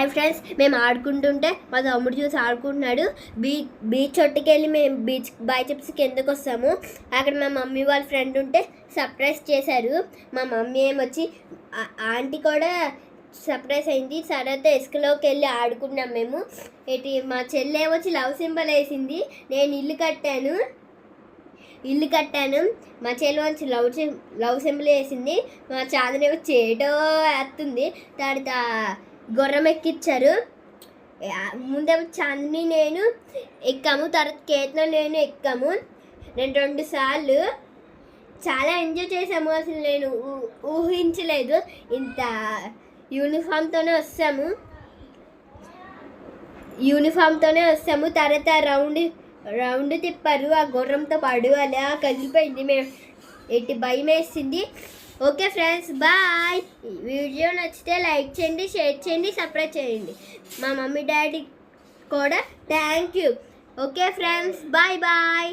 Hi friends, మేము ఆడుకుంటుంటే మా తమ్ముడు చూసి ఆడుకుంటున్నాడు. బీచ్ ఒట్టుకెళ్ళి మేము బీచ్ బాయ్ చెప్పి కిందకు వస్తాము. అక్కడ మా మమ్మీ వాళ్ళ ఫ్రెండ్ ఉంటే సర్ప్రైజ్ చేశారు. మా మమ్మీ ఏమొచ్చి ఆంటీ కూడా సర్ప్రైజ్ అయింది. తర్వాత ఇసుకలోకి వెళ్ళి ఆడుకున్నాం మేము. మా చెల్లె వచ్చి లవ్ సింబల్ వేసింది. నేను ఇల్లు కట్టాను. మా చెల్లి వచ్చి లవ్ సింబల్ వేసింది. మా చాందని వచ్చి ఏటో వేస్తుంది. తర్వాత గుర్రం ఎక్కిచ్చారు. ముందేమో చాందిని నేను ఎక్కాము. తర్వాత కేతన నేను ఎక్కాము. రెండు సార్లు చాలా ఎంజాయ్ చేసాము. అసలు నేను ఊహించలేదు ఇంత. యూనిఫామ్తోనే వస్తాము. తర్వాత రౌండ్ తిప్పారు. ఆ గుర్రంతో పాడు అలా కదిలిపోయింది. మేము భయం వేసింది. Okay friends, bye. వీడియో నచ్చితే లైక్ చేయండి, షేర్ చేయండి, సబ్స్క్రైబ్ చేయండి. మా మమ్మీ డాడీ కూడా thank you. Okay friends, bye.